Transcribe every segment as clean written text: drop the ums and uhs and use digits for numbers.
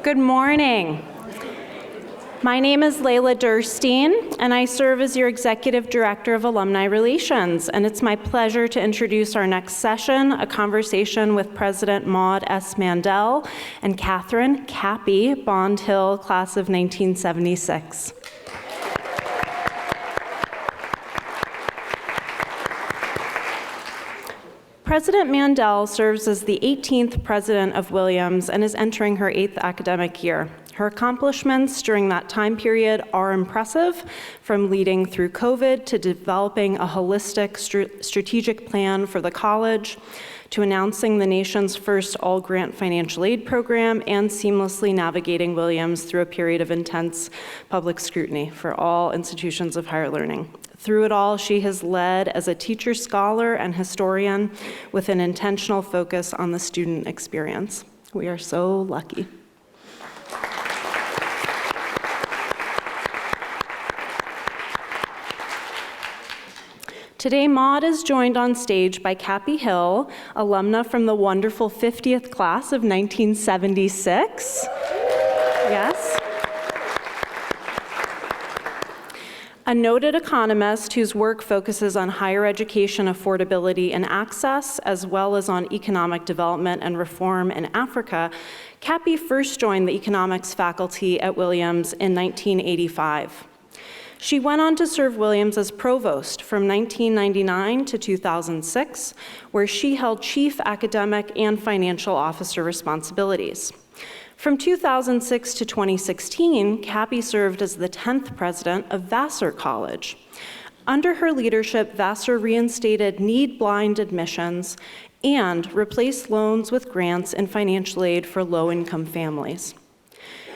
Good morning. My name is Layla Durstein, and I serve as your Executive Director of Alumni Relations, and it's my pleasure to introduce our next session, a conversation with President Maud S. Mandel and Catherine Cappy, Bond Hill, class of 1976. President Mandel serves as the 18th president of Williams and is entering her 8th academic year. Her accomplishments during that time period are impressive, from leading through COVID to developing a holistic strategic plan for the college, to announcing the nation's first all-grant financial aid program, and seamlessly navigating Williams through a period of intense public scrutiny for all institutions of higher learning. Through it all, she has led as a teacher, scholar, and historian with an intentional focus on the student experience. We are so lucky. Today, Maud is joined on stage by Cappy Hill, alumna from the wonderful 50th class of 1976. Yes. A noted economist whose work focuses on higher education affordability and access, as well as on economic development and reform in Africa, Cappy first joined the economics faculty at Williams in 1985. She went on to serve Williams as provost from 1999 to 2006, where she held chief academic and financial officer responsibilities. From 2006 to 2016, Cappy served as the 10th president of Vassar College. Under her leadership, Vassar reinstated need-blind admissions and replaced loans with grants and financial aid for low-income families.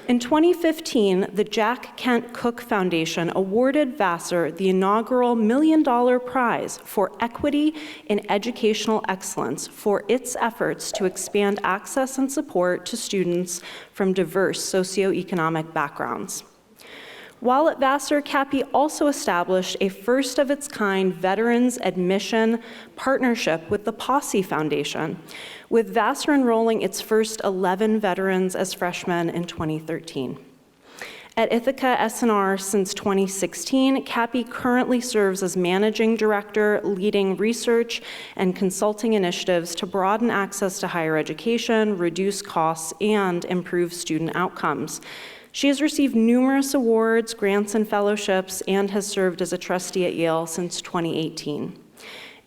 In 2015, the Jack Kent Cooke Foundation awarded Vassar the inaugural $1 million prize for equity in educational excellence for its efforts to expand access and support to students from diverse socioeconomic backgrounds. While at Vassar, Cappy also established a first-of-its-kind veterans admission partnership with the Posse Foundation, with Vassar enrolling its first 11 veterans as freshmen in 2013. At Ithaca S&R since 2016, Cappy currently serves as managing director, leading research and consulting initiatives to broaden access to higher education, reduce costs, and improve student outcomes. She has received numerous awards, grants, and fellowships, and has served as a trustee at Yale since 2018.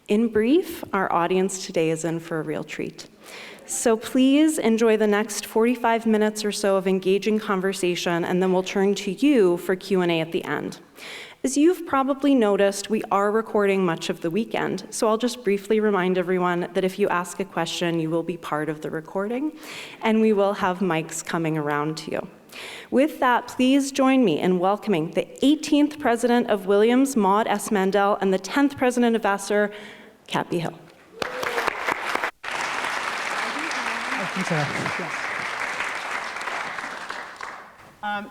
In brief, our audience today is in for a real treat. So please enjoy the next 45 minutes or so of engaging conversation, and then we'll turn to you for Q&A at the end. As you've probably noticed, we are recording much of the weekend, so I'll just briefly remind everyone that if you ask a question, you will be part of the recording, and we will have mics coming around to you. With that, please join me in welcoming the 18th president of Williams, Maud S. Mandel, and the 10th president of Vassar, Cappy Hill.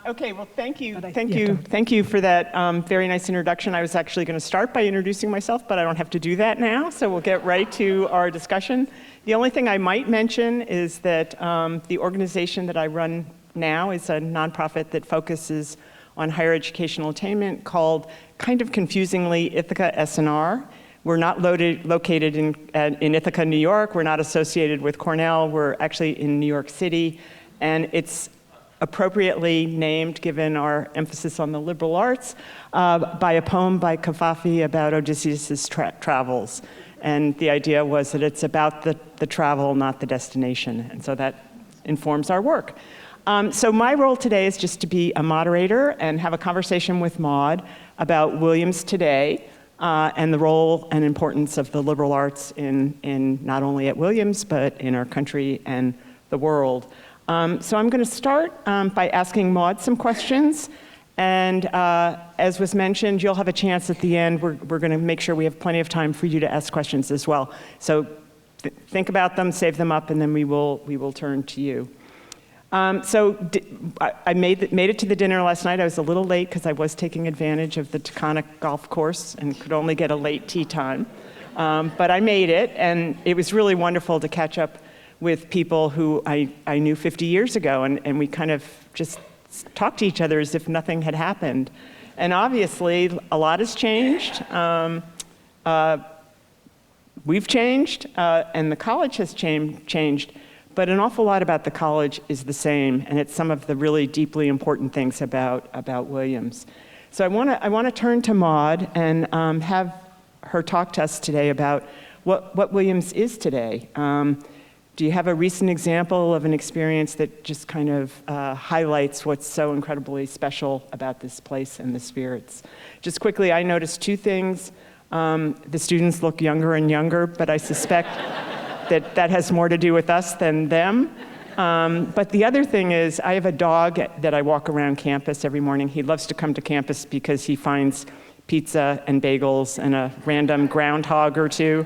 Okay, well, thank you for that very nice introduction. I was actually going to start by introducing myself, but I don't have to do that now, so we'll get right to our discussion. The only thing I might mention is that the organization that I run now is a nonprofit that focuses on higher educational attainment called, kind of confusingly, Ithaca S&R. We're not located in Ithaca, New York. We're not associated with Cornell. We're actually in New York City, and it's appropriately named, given our emphasis on the liberal arts, by a poem by Cavafy about Odysseus' travels. And the idea was that it's about the travel, not the destination, and so that informs our work. So my role today is just to be a moderator and have a conversation with Maud about Williams today and the role and importance of the liberal arts in not only at Williams, but in our country and the world. So I'm going to start by asking Maud some questions. And as was mentioned, you'll have a chance at the end. We're going to make sure we have plenty of time for you to ask questions as well. So think about them, save them up, and then we will turn to you. I made it to the dinner last night. I was a little late because I was taking advantage of the Taconic golf course and could only get a late tea time. But I made it, and it was really wonderful to catch up with people who I knew 50 years ago, and we kind of just talked to each other as if nothing had happened. And obviously, a lot has changed. We've changed, and the college has changed, but an awful lot about the college is the same, and it's some of the really deeply important things about Williams. So I want to turn to Maud and have her talk to us today about what Williams is today. Do you have a recent example of an experience that just kind of highlights what's so incredibly special about this place and the spirits? Just quickly, I noticed two things. The students look younger and younger, but I suspect that has more to do with us than them. But the other thing is, I have a dog that I walk around campus every morning. He loves to come to campus because he finds pizza and bagels and a random groundhog or two.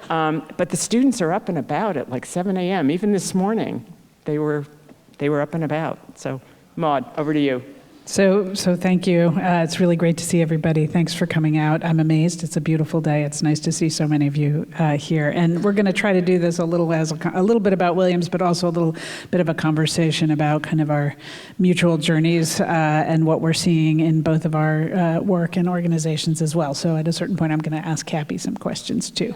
But the students are up and about at like 7 a.m. Even this morning, they were up and about. So, Maud, over to you. So thank you. It's really great to see everybody. Thanks for coming out. I'm amazed. It's a beautiful day. It's nice to see so many of you here. And we're going to try to do this a little bit about Williams, but also a little bit of a conversation about kind of our mutual journeys and what we're seeing in both of our work and organizations as well. So at a certain point, I'm going to ask Cappy some questions too.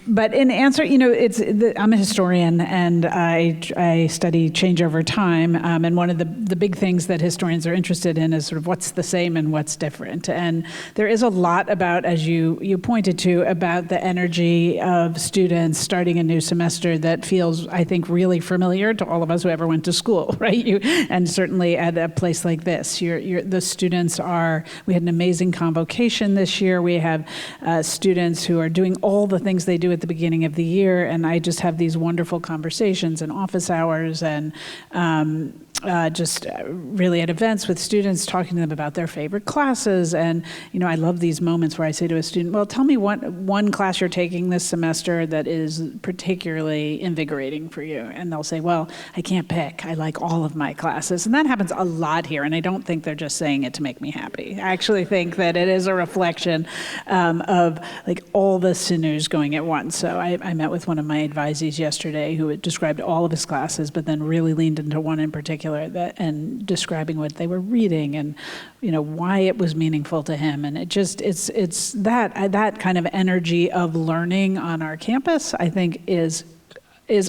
But in answer, I'm a historian, and I study change over time. And one of the big things that historians are interested in is sort of what's the same and what's different. And there is a lot about, as you pointed to, about the energy of students starting a new semester that feels, I think, really familiar to all of us who ever went to school, right? And certainly at a place like this, the students we had an amazing convocation this year. We have students who are doing all the things they do at the beginning of the year, and I just have these wonderful conversations and office hours and just really at events with students, talking to them about their favorite classes. And, I love these moments where I say to a student, well, tell me one class you're taking this semester that is particularly invigorating for you. And they'll say, well, I can't pick. I like all of my classes. And that happens a lot here. And I don't think they're just saying it to make me happy. I actually think that it is a reflection of like all the sinews going at once. So I met with one of my advisees yesterday who had described all of his classes, but then really leaned into one in particular and describing what they were reading and why it was meaningful to him. And it's that kind of energy of learning on our campus, I think, is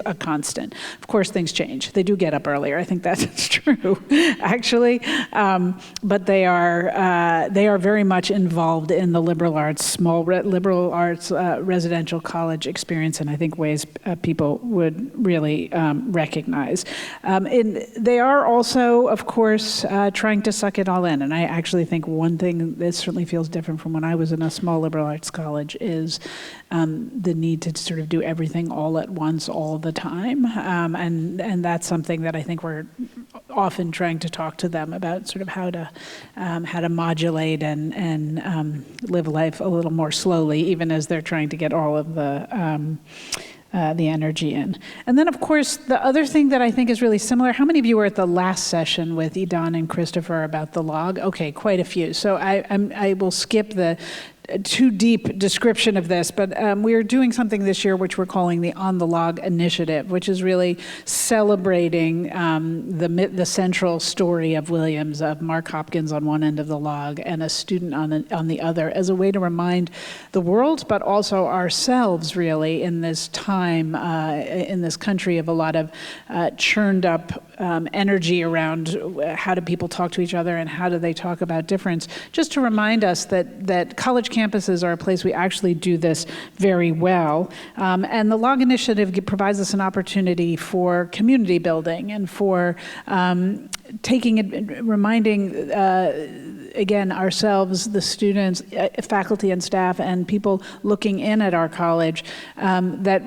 a constant. Of course, things change. They do get up earlier. I think that's true, actually. But they are very much involved in the liberal arts, liberal arts residential college experience, and I think ways people would really recognize. They are also, of course, trying to suck it all in. And I actually think one thing that certainly feels different from when I was in a small liberal arts college is the need to sort of do everything all at once, all the time, and that's something that I think we're often trying to talk to them about, sort of how to modulate and live life a little more slowly, even as they're trying to get all of the energy in. And then, of course, the other thing that I think is really similar, how many of you were at the last session with Idan and Christopher about the log? Okay, quite a few. So I will skip the too deep description of this, but we're doing something this year which we're calling the On the Log Initiative, which is really celebrating the central story of Williams, of Mark Hopkins on one end of the log and a student on the other, as a way to remind the world, but also ourselves, really, in this time, in this country of a lot of churned up energy around how do people talk to each other and how do they talk about difference, just to remind us that college campuses are a place we actually do this very well. And the Log Initiative provides us an opportunity for community building and for reminding, again, ourselves, the students, faculty and staff, and people looking in at our college, that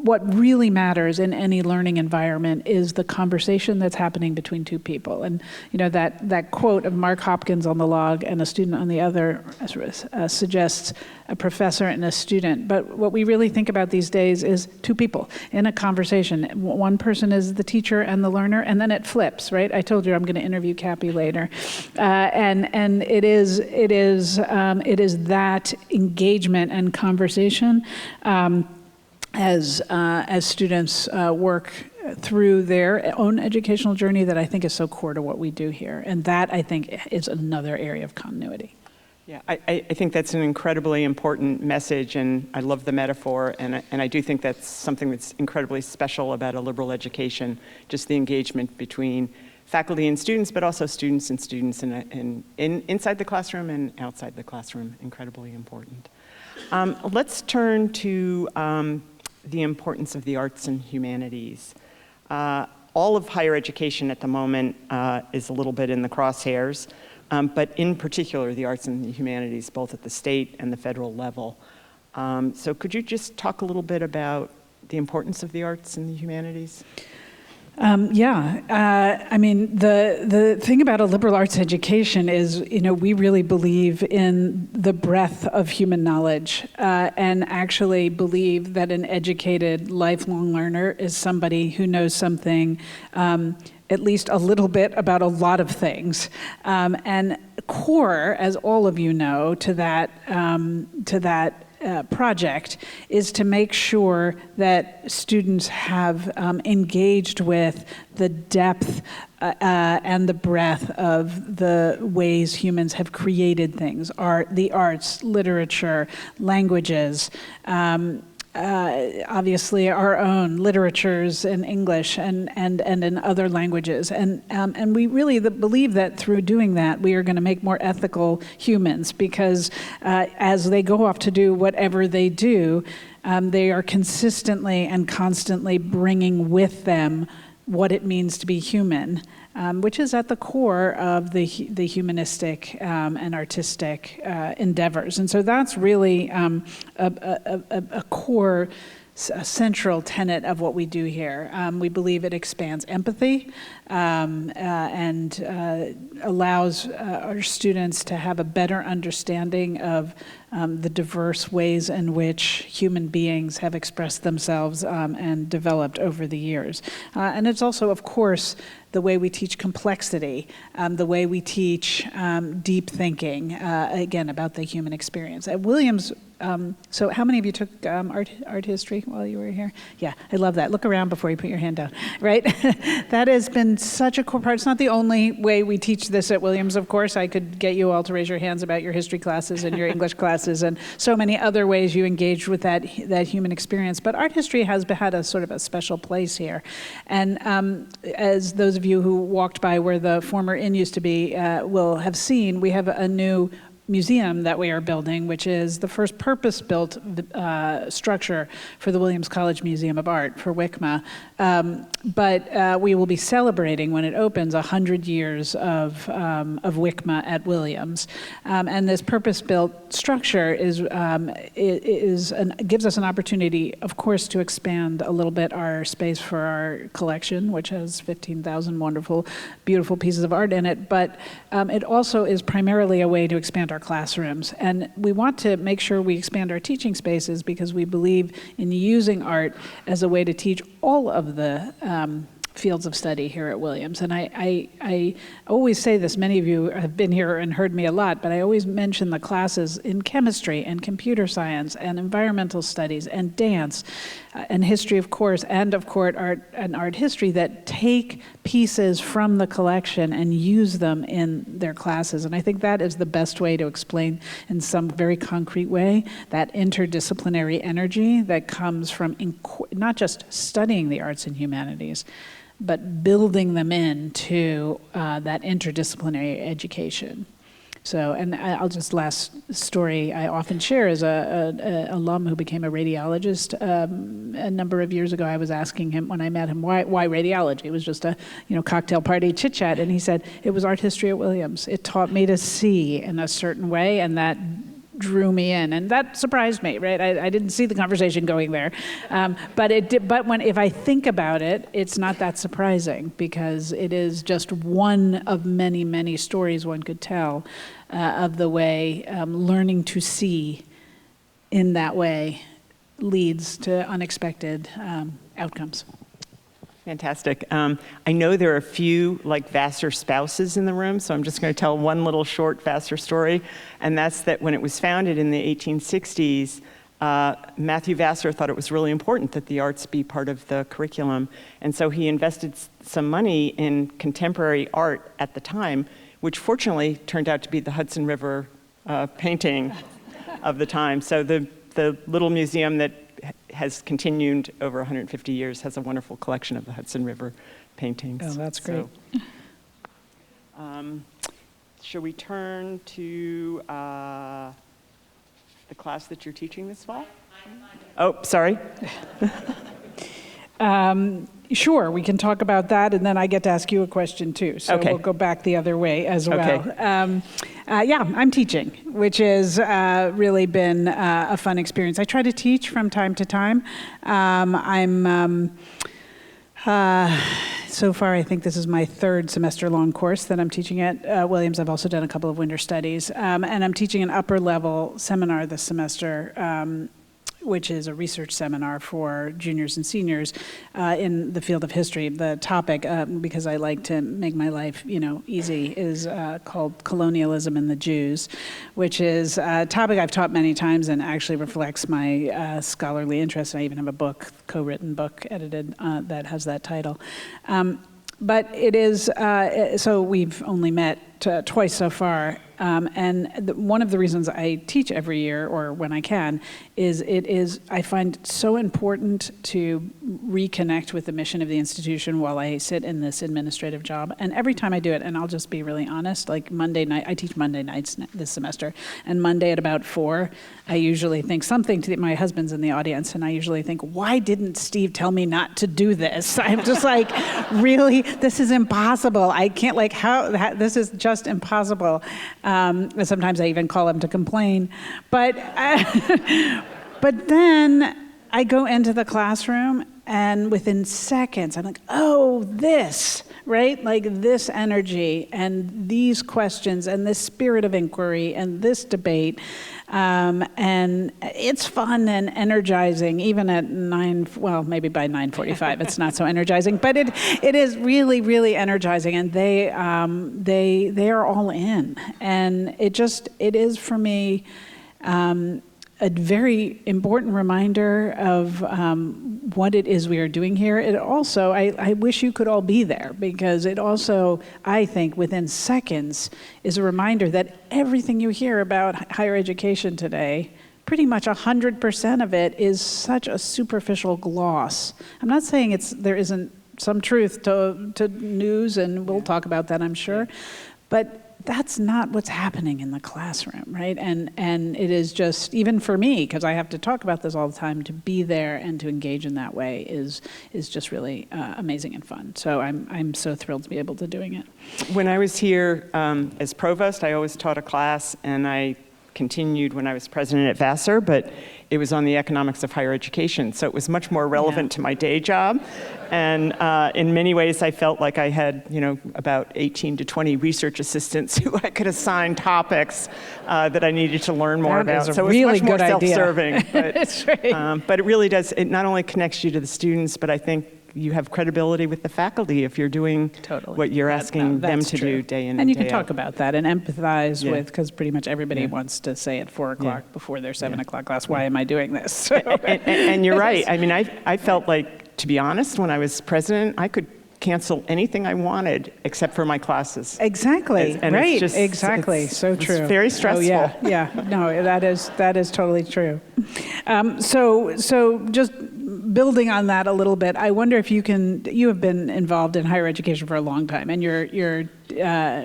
what really matters in any learning environment is the conversation that's happening between two people. And that quote of Mark Hopkins on the log and a student on the other suggests a professor and a student. But what we really think about these days is two people in a conversation. One person is the teacher and the learner, and then it flips, right? I told you I'm going to interview Cappy later. And it is that engagement and conversation as students work through their own educational journey that I think is so core to what we do here. And that, I think, is another area of continuity. Yeah, I think that's an incredibly important message, and I love the metaphor, and I do think that's something that's incredibly special about a liberal education, just the engagement between faculty and students, but also students and students inside the classroom and outside the classroom, incredibly important. Let's turn to the importance of the arts and humanities. All of higher education at the moment is a little bit in the crosshairs, but in particular the arts and the humanities, both at the state and the federal level. So could you just talk a little bit about the importance of the arts and the humanities? I mean, the thing about a liberal arts education is, we really believe in the breadth of human knowledge, and actually believe that an educated lifelong learner is somebody who knows something, at least a little bit about a lot of things. And core, as all of you know, to that project is to make sure that students have engaged with the depth and the breadth of the ways humans have created things, the arts, literature, languages, obviously our own literatures in English and in other languages. And we really believe that through doing that, we are going to make more ethical humans, because as they go off to do whatever they do, they are consistently and constantly bringing with them what it means to be human, which is at the core of the humanistic and artistic endeavors. And so that's really a core, a central tenet of what we do here. We believe it expands empathy and allows our students to have a better understanding of the diverse ways in which human beings have expressed themselves and developed over the years. And it's also, of course, the way we teach complexity, the way we teach deep thinking, again, about the human experience. At Williams, so how many of you took art history while you were here? Yeah, I love that. Look around before you put your hand down, right? That has been such a core part. It's not the only way we teach this at Williams, of course. I could get you all to raise your hands about your history classes and your English classes and so many other ways you engage with that human experience. But art history has had a sort of a special place here. And as those of you who walked by where the former inn used to be will have seen, we have a new museum that we are building, which is the first purpose-built structure for the Williams College Museum of Art for WICMA. But we will be celebrating, when it opens, 100 years of WICMA at Williams. And this purpose-built structure gives us an opportunity, of course, to expand a little bit our space for our collection, which has 15,000 wonderful, beautiful pieces of art in it. But it also is primarily a way to expand our classrooms. And we want to make sure we expand our teaching spaces, because we believe in using art as a way to teach all of the fields of study here at Williams. And I always say this, many of you have been here and heard me a lot, but I always mention the classes in chemistry and computer science and environmental studies and dance and history, of course, and of course art history that take pieces from the collection and use them in their classes. And I think that is the best way to explain in some very concrete way that interdisciplinary energy that comes from not just studying the arts and humanities, but building them into that interdisciplinary education. So, and I'll just, last story I often share is a alum who became a radiologist a number of years ago. I was asking him when I met him, why radiology? It was just a cocktail party chit chat, and he said, it was art history at Williams. It taught me to see in a certain way, and that drew me in, and that surprised me, right? I didn't see the conversation going there, but it did. But if I think about it, it's not that surprising, because it is just one of many, many stories one could tell of the way learning to see in that way leads to unexpected outcomes. Fantastic. I know there are a few Vassar spouses in the room, so I'm just going to tell one little short Vassar story, and that's that when it was founded in the 1860s, Matthew Vassar thought it was really important that the arts be part of the curriculum. And so he invested some money in contemporary art at the time, which fortunately turned out to be the Hudson River painting of the time. So the little museum that has continued over 150 years has a wonderful collection of the Hudson River paintings. Oh, that's great. So, shall we turn to the class that you're teaching this fall? Oh, sorry. Sure, we can talk about that, and then I get to ask you a question too. So Okay. we'll go back the other way as well. Okay. Yeah, I'm teaching, which has really been a fun experience. I try to teach from time to time. So far, I think this is my third semester-long course that I'm teaching at Williams. I've also done a couple of winter studies, and I'm teaching an upper-level seminar this semester, which is a research seminar for juniors and seniors in the field of history. The topic, because I like to make my life, easy, is called Colonialism and the Jews, which is a topic I've taught many times and actually reflects my scholarly interest. I even have a book, co-written book, edited, that has that title. But it is, so we've only met twice so far. And one of the reasons I teach every year, or when I can, is I find it so important to reconnect with the mission of the institution while I sit in this administrative job. And every time I do it, and I'll just be really honest, like Monday night, I teach Monday nights this semester, and Monday at about 4, I usually think something to my husband's in the audience, and I usually think, why didn't Steve tell me not to do this? I'm just like, really? This is impossible. I can't, this is just impossible. Sometimes I even call him to complain. But then I go into the classroom, and within seconds, I'm like, oh, this, right? Like this energy and these questions and this spirit of inquiry and this debate. And it's fun and energizing, even at maybe by 9:45, it's not so energizing, but it is really, really energizing, and they are all in. And it is for me, a very important reminder of what it is we are doing here. It also, I wish you could all be there, because it also, I think, within seconds, is a reminder that everything you hear about higher education today, pretty much 100% of it is such a superficial gloss. I'm not saying there isn't some truth to news, and we'll talk about that, I'm sure, but that's not what's happening in the classroom, right? And it is just, even for me, because I have to talk about this all the time, to be there and to engage in that way is just really amazing and fun. So I'm so thrilled to be able to doing it. When I was here as provost, I always taught a class, and I continued when I was president at Vassar, but it was on the economics of higher education. So it was much more relevant to my day job. And in many ways, I felt like I had, about 18 to 20 research assistants who I could assign topics that I needed to learn more about. So it was much more self-serving. But it really does, it not only connects you to the students, but I think you have credibility with the faculty if you're doing what you're asking them to do day in and day out. And you can talk about that and empathize with, because pretty much everybody wants to say at 4 o'clock before their 7 o'clock class, why am I doing this? And you're right. I mean, I felt like, to be honest, when I was president, I could cancel anything I wanted except for my classes. Exactly, and right, it's exactly, so true. It's very stressful. Oh, yeah, no, that is totally true. So just building on that a little bit, I wonder if you have been involved in higher education for a long time, and your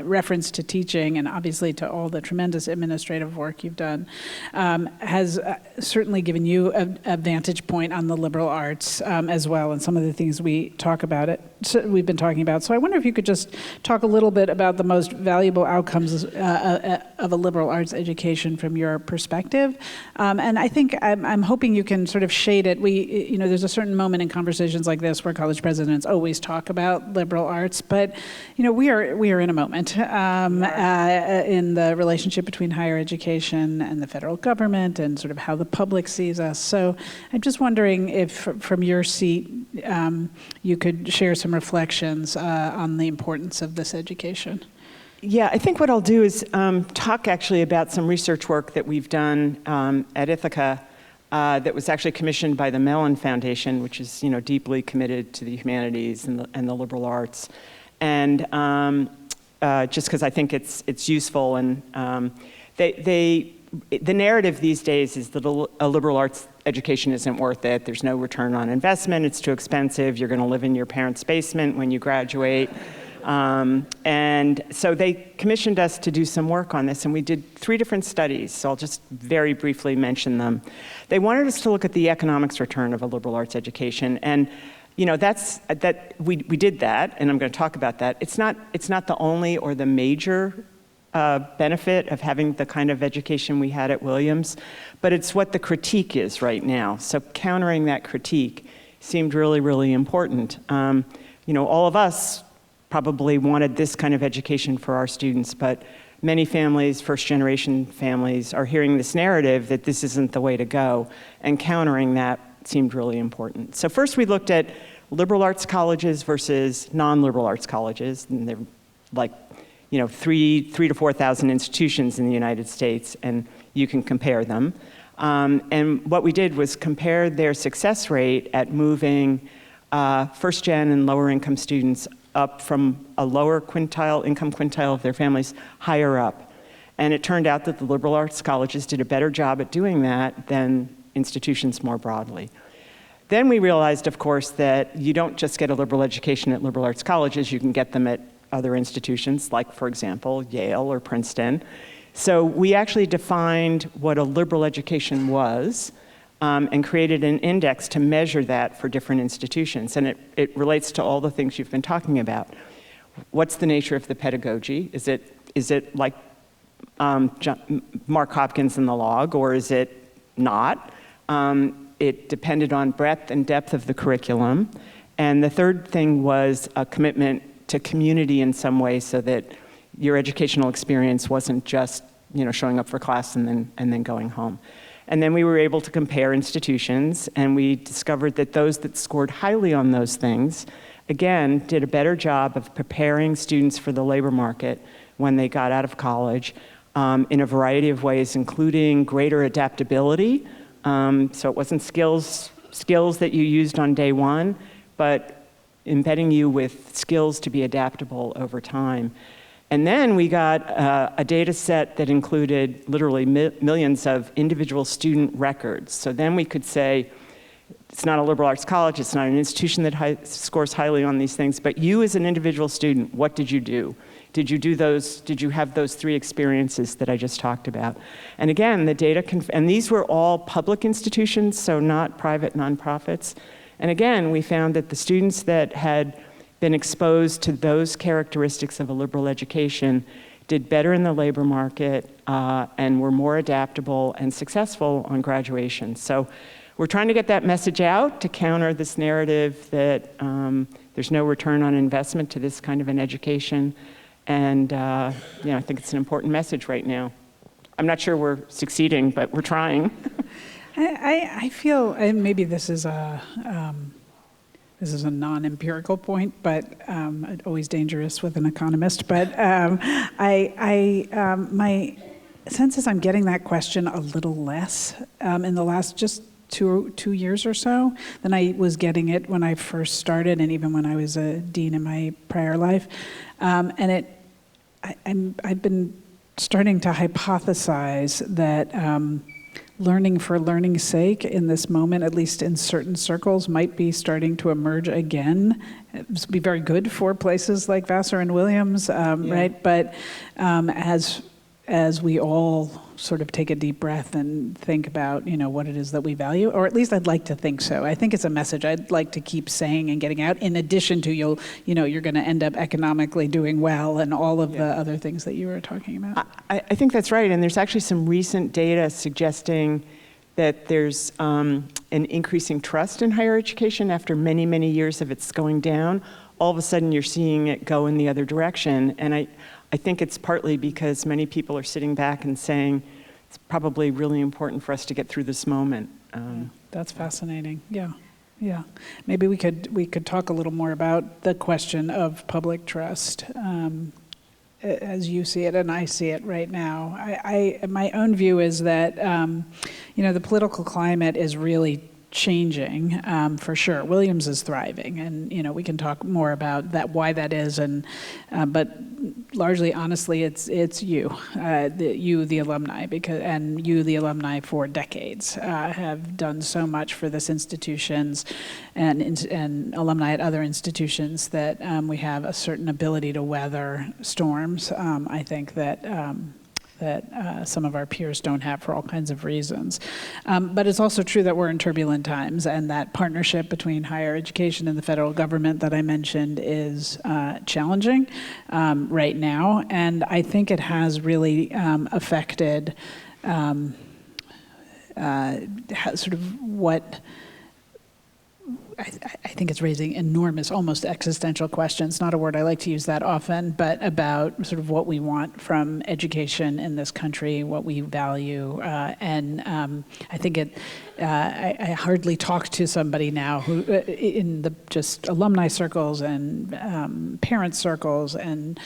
reference to teaching and obviously to all the tremendous administrative work you've done has certainly given you a vantage point on the liberal arts as well, and some of the things we've been talking about. So I wonder if you could just talk a little bit about the most valuable outcomes of a liberal arts education from your perspective. And I think I'm hoping you can sort of shade it. There's a certain moment in conversations like this where college presidents always talk about liberal arts, but we are in a moment in the relationship between higher education and the federal government, and sort of how the public sees us. So I'm just wondering if, from your seat, you could share some reflections on the importance of this education. Yeah, I think what I'll do is talk actually about some research work that we've done at Ithaca that was actually commissioned by the Mellon Foundation, which is deeply committed to the humanities and the liberal arts. And just because I think it's useful, and the narrative these days is that a liberal arts education isn't worth it. There's no return on investment. It's too expensive. You're going to live in your parents' basement when you graduate. And so they commissioned us to do some work on this, and we did 3 different studies, so I'll just very briefly mention them. They wanted us to look at the economics return of a liberal arts education, and we did that, and I'm going to talk about that. It's not the only or the major benefit of having the kind of education we had at Williams, but it's what the critique is right now. So countering that critique seemed really, really important. All of us probably wanted this kind of education for our students, but many families, first-generation families, are hearing this narrative that this isn't the way to go, and countering that seemed really important. So first we looked at liberal arts colleges versus non-liberal arts colleges, and they're like 3 to 4,000 institutions in the United States, and you can compare them. And what we did was compare their success rate at moving first-gen and lower-income students up from a lower income quintile of their families higher up. And it turned out that the liberal arts colleges did a better job at doing that than institutions more broadly. Then we realized, of course, that you don't just get a liberal education at liberal arts colleges, you can get them at other institutions, like, for example, Yale or Princeton. So we actually defined what a liberal education was, and created an index to measure that for different institutions. And it relates to all the things you've been talking about. What's the nature of the pedagogy? Is it like Mark Hopkins in the log, or is it not? It depended on breadth and depth of the curriculum. And the third thing was a commitment to community in some way, so that your educational experience wasn't just showing up for class and then going home. And then we were able to compare institutions, and we discovered that those that scored highly on those things, again, did a better job of preparing students for the labor market when they got out of college in a variety of ways, including greater adaptability. So it wasn't skills that you used on day one, but embedding you with skills to be adaptable over time. And then we got a data set that included literally millions of individual student records. So then we could say, it's not a liberal arts college, it's not an institution that scores highly on these things, but you as an individual student, what did you do? Did you have those 3 experiences that I just talked about? And again, the data, and these were all public institutions, so not private nonprofits. And again, we found that the students that had been exposed to those characteristics of a liberal education did better in the labor market and were more adaptable and successful on graduation. So we're trying to get that message out to counter this narrative that there's no return on investment to this kind of an education. And I think it's an important message right now. I'm not sure we're succeeding, but we're trying. I feel, and maybe this is a non-empirical point, but always dangerous with an economist. But my sense is I'm getting that question a little less in the last just two years or so than I was getting it when I first started, and even when I was a dean in my prior life. And I've been starting to hypothesize that learning for learning's sake in this moment, at least in certain circles, might be starting to emerge again. It's be very good for places like Vassar and Williams, right? But as we all sort of take a deep breath and think about, what it is that we value, or at least I'd like to think so. I think it's a message I'd like to keep saying and getting out, in addition to you're going to end up economically doing well and all of the other things that you were talking about. I think that's right, and there's actually some recent data suggesting that there's an increasing trust in higher education after many, many years of its going down. All of a sudden you're seeing it go in the other direction, and I think it's partly because many people are sitting back and saying, it's probably really important for us to get through this moment. That's fascinating. Yeah. Maybe we could talk a little more about the question of public trust as you see it and I see it right now. My own view is that, the political climate is really changing, for sure. Williams is thriving, and we can talk more about that, why that is, but largely, honestly, it's you, the alumni, and you, the alumni, for decades have done so much for this institutions and alumni at other institutions that we have a certain ability to weather storms. I think that some of our peers don't have for all kinds of reasons. But it's also true that we're in turbulent times, and that partnership between higher education and the federal government that I mentioned is challenging right now, and I think it has really affected sort of what I think it's raising enormous, almost existential questions, not a word I like to use that often, but about sort of what we want from education in this country, what we value. And I think I hardly talk to somebody now who, in the just alumni circles and parent circles, and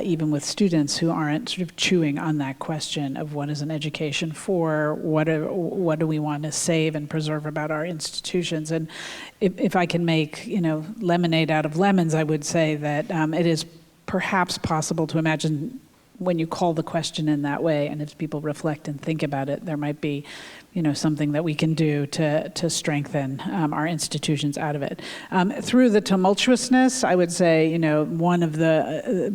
even with students who aren't sort of chewing on that question of what is an education for, what do we want to save and preserve about our institutions. And if I can make lemonade out of lemons, I would say that it is perhaps possible to imagine when you call the question in that way, and if people reflect and think about it, there might be something that we can do to strengthen our institutions out of it. Through the tumultuousness, I would say one of the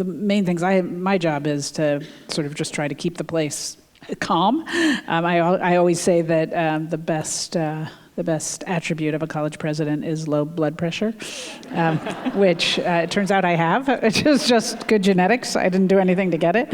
main things my job is to sort of just try to keep the place calm. I always say that the best attribute of a college president is low blood pressure, which it turns out I have, which is just good genetics. I didn't do anything to get it.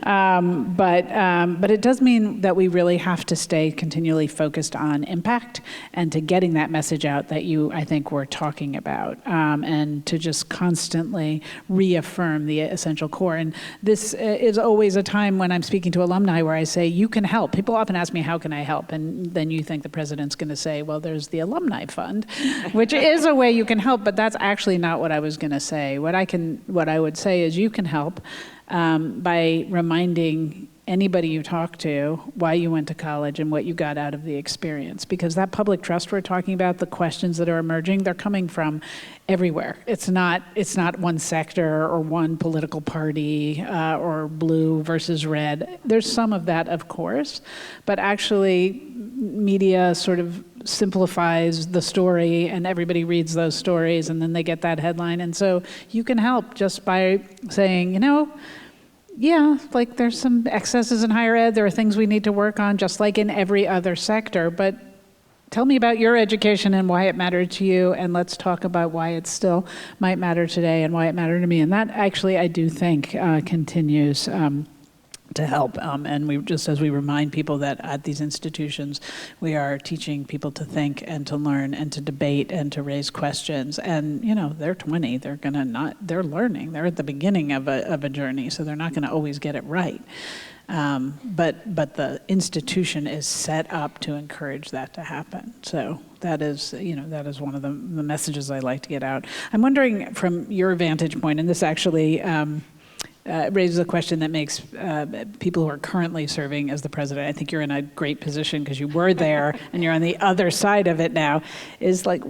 But it does mean that we really have to stay continually focused on impact and to getting that message out that I think, were talking about, and to just constantly reaffirm the essential core. And this is always a time when I'm speaking to alumni where I say, you can help. People often ask me, how can I help? And then you think the president's going to say, well, there's the alumni fund, which is a way you can help, but that's actually not what I was going to say. What I would say is you can help by reminding anybody you talk to why you went to college and what you got out of the experience. Because that public trust we're talking about, the questions that are emerging, they're coming from everywhere. It's not one sector or one political party or blue versus red. There's some of that, of course, but actually media sort of simplifies the story and everybody reads those stories and then they get that headline. And so you can help just by saying, yeah, like there's some excesses in higher ed. There are things we need to work on, just like in every other sector. But tell me about your education and why it mattered to you, and let's talk about why it still might matter today and why it mattered to me. And that actually, I do think, continues to help. And as we remind people that at these institutions, we are teaching people to think and to learn and to debate and to raise questions. And, they're 20, they're learning. They're at the beginning of a journey, so they're not going to always get it right. But the institution is set up to encourage that to happen. So that is one of the messages I like to get out. I'm wondering, from your vantage point, and this actually raises a question that makes people who are currently serving as the president, I think you're in a great position because you were there and you're on the other side of it now, is like,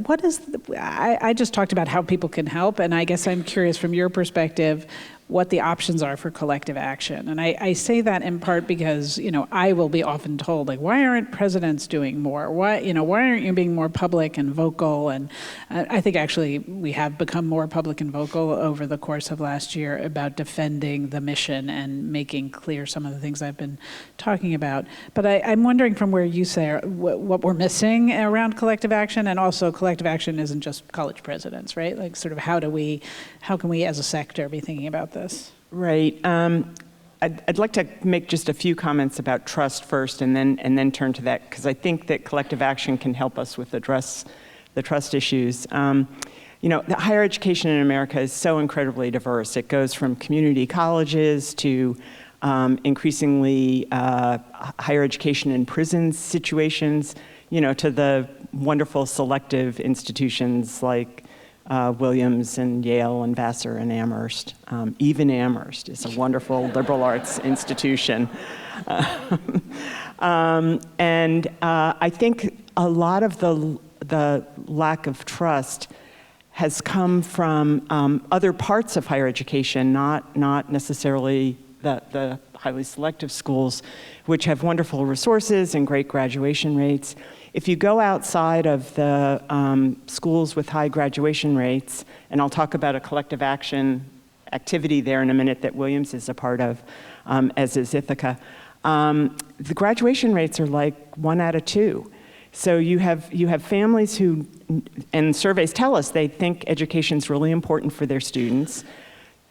I just talked about how people can help, and I guess I'm curious from your perspective, what the options are for collective action. And I say that in part because, I will be often told, like, why aren't presidents doing more? Why aren't you being more public and vocal? And I think actually we have become more public and vocal over the course of last year about defending the mission and making clear some of the things I've been talking about. But I'm wondering from where you say what we're missing around collective action, and also collective action isn't just college presidents, right? Like, sort of how can we as a sector be thinking about this? Right. I'd like to make just a few comments about trust first, and then turn to that, because I think that collective action can help us address the trust issues. The higher education in America is so incredibly diverse. It goes from community colleges to increasingly higher education in prison situations, to the wonderful selective institutions like Williams and Yale and Vassar and Amherst. Even Amherst is a wonderful liberal arts institution. And I think a lot of the lack of trust has come from other parts of higher education, not necessarily the highly selective schools, which have wonderful resources and great graduation rates. If you go outside of the schools with high graduation rates, and I'll talk about a collective action activity there in a minute that Williams is a part of, as is Ithaca, the graduation rates are like 1 out of 2. So you have families who, and surveys tell us, they think education's really important for their students.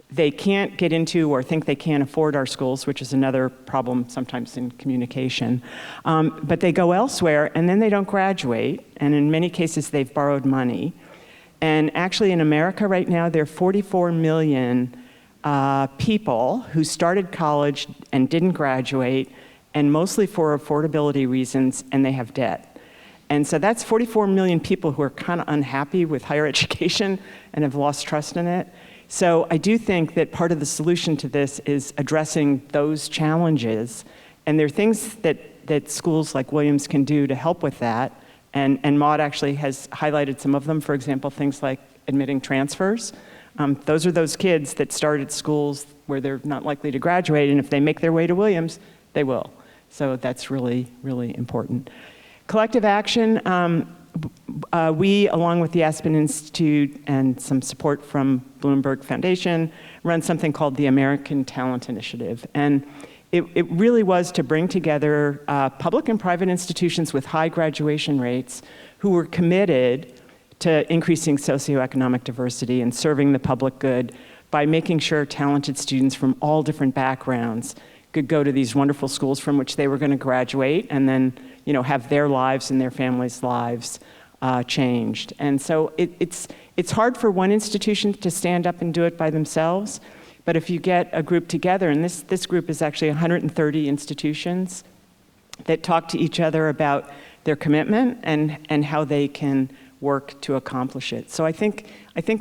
They can't get into or think they can't afford our schools, which is another problem sometimes in communication. But they go elsewhere, and then they don't graduate, and in many cases they've borrowed money. And actually in America right now, there are 44 million people who started college and didn't graduate, and mostly for affordability reasons, and they have debt. And so that's 44 million people who are kind of unhappy with higher education and have lost trust in it. So I do think that part of the solution to this is addressing those challenges. And there are things that schools like Williams can do to help with that. And Maud actually has highlighted some of them. For example, things like admitting transfers. Those are those kids that started schools where they're not likely to graduate. And if they make their way to Williams, they will. So that's really, really important. Collective action. We, along with the Aspen Institute and some support from Bloomberg Foundation, run something called the American Talent Initiative. And it really was to bring together public and private institutions with high graduation rates who were committed to increasing socioeconomic diversity and serving the public good by making sure talented students from all different backgrounds could go to these wonderful schools from which they were going to graduate and then have their lives and their families' lives changed. And so it's hard for one institution to stand up and do it by themselves, but if you get a group together, and this group is actually 130 institutions that talk to each other about their commitment and how they can work to accomplish it. So I think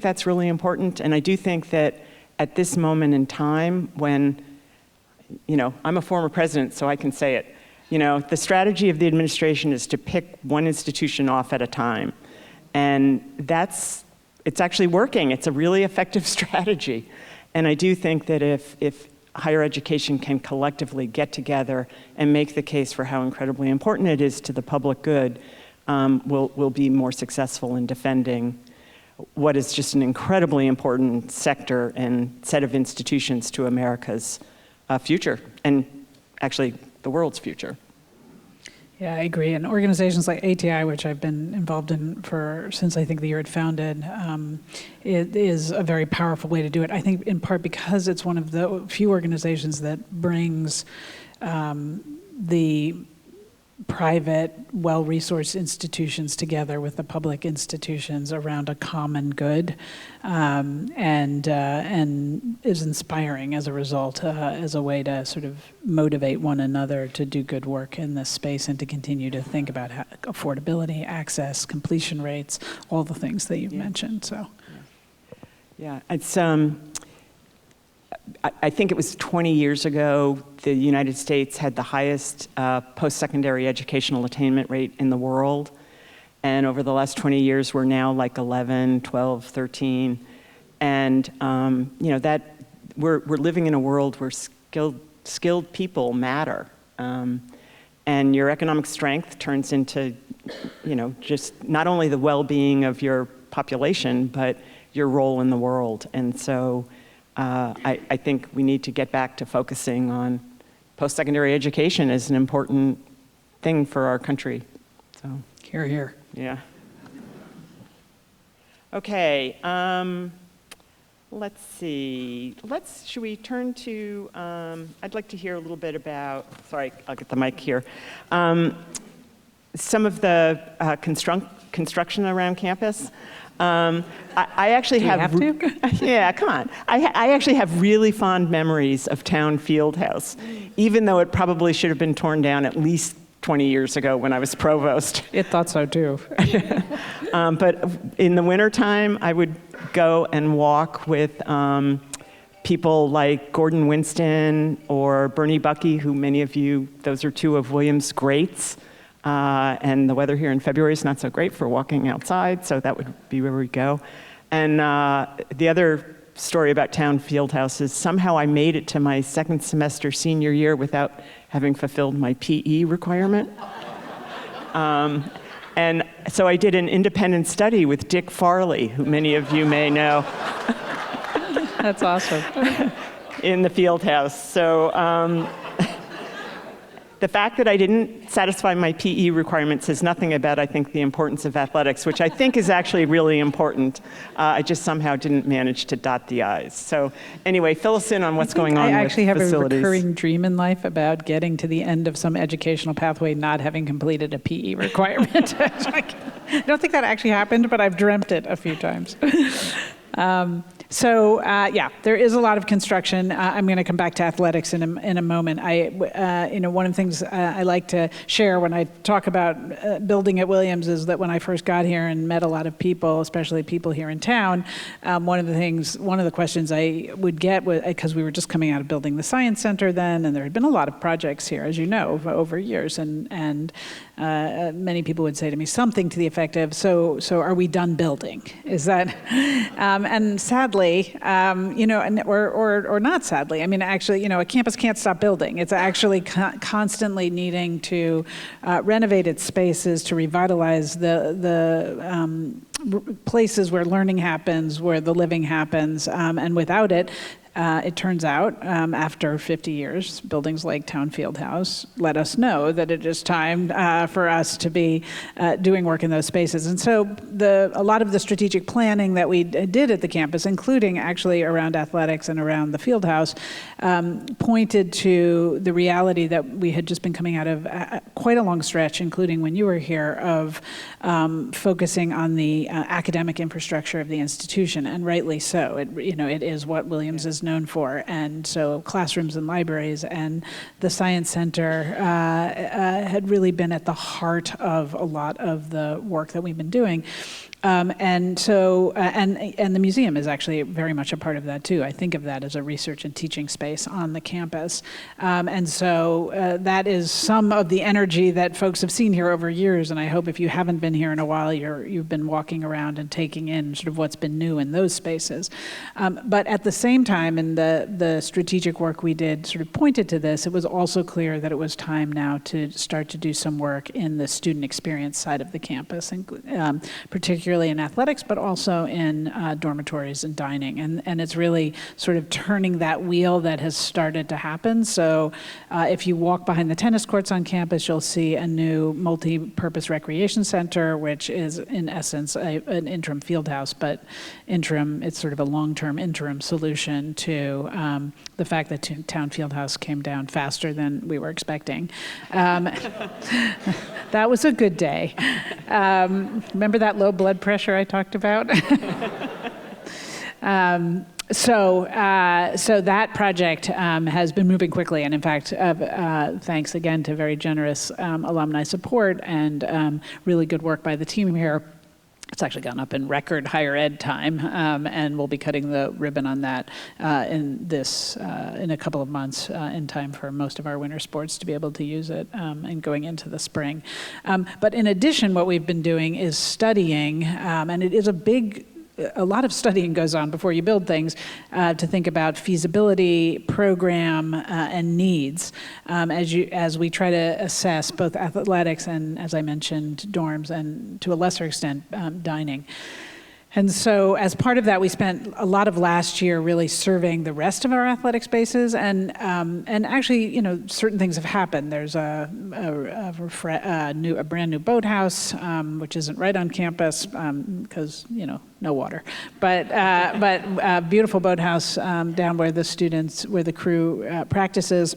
that's really important, and I do think that at this moment in time when, I'm a former president, so I can say it, the strategy of the administration is to pick one institution off at a time. And it's actually working. It's a really effective strategy. And I do think that if higher education can collectively get together and make the case for how incredibly important it is to the public good, we'll be more successful in defending what is just an incredibly important sector and set of institutions to America's future, and actually the world's future. Yeah, I agree. And organizations like ATI, which I've been involved in since I think the year it founded, it is a very powerful way to do it. I think in part because it's one of the few organizations that brings the private, well-resourced institutions together with the public institutions around a common good, and is inspiring as a result, as a way to sort of motivate one another to do good work in this space and to continue to think about affordability, access, completion rates, all the things that you've mentioned. So, yeah, it's. I think it was 20 years ago, the United States had the highest post-secondary educational attainment rate in the world. And over the last 20 years, we're now like 11, 12, 13. And that we're living in a world where skilled people matter. And your economic strength turns into, just not only the well-being of your population, but your role in the world. And so I think we need to get back to focusing on post-secondary education as an important thing for our country. So, hear, hear. Yeah. Okay. Let's see. Should we turn to? I'd like to hear a little bit about. Sorry, I'll get the mic here. Some of the construction around campus. I actually have to? Yeah, come on. I actually have really fond memories of Town Fieldhouse, even though it probably should have been torn down at least 20 years ago when I was provost. It thought so too. But in the wintertime, I would go and walk with people like Gordon Winston or Bernie Bucky, who many of you, those are two of Williams' greats. And the weather here in February is not so great for walking outside, so that would be where we go. And the other story about Town Fieldhouse is somehow I made it to my second semester senior year without having fulfilled my PE requirement. And so I did an independent study with Dick Farley, who many of you may know. That's awesome. In the field house. So the fact that I didn't satisfy my PE requirements says nothing about, I think, the importance of athletics, which I think is actually really important. I just somehow didn't manage to dot the I's. So anyway, fill us in on what's going on with facilities. I actually have a recurring dream in life about getting to the end of some educational pathway not having completed a PE requirement. I don't think that actually happened, but I've dreamt it a few times. Yeah, there is a lot of construction. I'm going to come back to athletics in a moment. One of the things I like to share when I talk about building at Williams is that when I first got here and met a lot of people, especially people here in town, one of the questions I would get was, because we were just coming out of building the Science Center then, and there had been a lot of projects here, as you know, over years, and many people would say to me something to the effect of, so are we done building? Is that, and sadly, or not sadly, I mean, actually, a campus can't stop building. It's actually constantly needing to renovate its spaces, to revitalize the places where learning happens, where the living happens, and without it, it turns out, after 50 years, buildings like Town Fieldhouse let us know that it is time for us to be doing work in those spaces. And so a lot of the strategic planning that we did at the campus, including actually around athletics and around the Fieldhouse, pointed to the reality that we had just been coming out of quite a long stretch, including when you were here, of focusing on the academic infrastructure of the institution, and rightly so. It is what Williams is known for, and so classrooms and libraries and the Science Center had really been at the heart of a lot of the work that we've been doing. And the museum is actually very much a part of that too. I think of that as a research and teaching space on the campus. And so that is some of the energy that folks have seen here over years. And I hope if you haven't been here in a while, you've been walking around and taking in sort of what's been new in those spaces. But at the same time, in the strategic work we did sort of pointed to this, it was also clear that it was time now to start to do some work in the student experience side of the campus, and particularly in athletics, but also in dormitories and dining. And it's really sort of turning that wheel that has started to happen. So if you walk behind the tennis courts on campus, you'll see a new multi-purpose recreation center, which is in essence an interim field house, but it's sort of a long-term interim solution to the fact that Town Fieldhouse came down faster than we were expecting. That was a good day. Remember that low blood pressure I talked about? So that project has been moving quickly, and in fact, thanks again to very generous alumni support and really good work by the team here, it's actually gone up in record higher ed time, and we'll be cutting the ribbon on that in a couple of months, in time for most of our winter sports to be able to use it, and going into the spring. But in addition, what we've been doing is studying, and it is a lot of studying goes on before you build things, to think about feasibility, program, and needs, as we try to assess both athletics and, as I mentioned, dorms, and to a lesser extent, dining. And so as part of that, we spent a lot of last year really surveying the rest of our athletic spaces, and actually, certain things have happened. There's a brand new boathouse, which isn't right on campus because no water, but a beautiful boathouse down where the crew practices.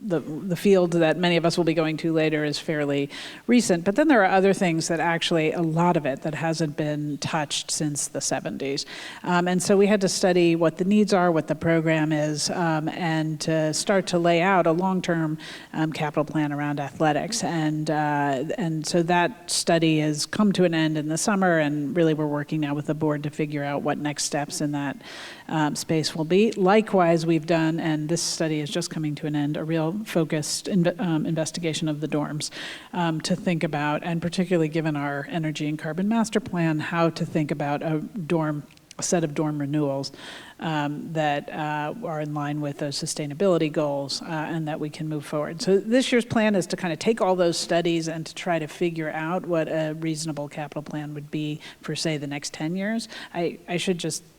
the field that many of us will be going to later is fairly recent. But then there are other things that actually, a lot of it that hasn't been touched since the 70s. And so we had to study what the needs are, what the program is, and to start to lay out a long-term capital plan around athletics. And so that study has come to an end in the summer, and really we're working now with the board to figure out what next steps in that space will be. Likewise, we've done, and this study is just coming to an end, a real focused investigation of the dorms to think about, and particularly given our energy and carbon master plan, how to think about a set of dorm renewals that are in line with those sustainability goals and that we can move forward. So this year's plan is to kind of take all those studies and to try to figure out what a reasonable capital plan would be for, say, the next 10 years.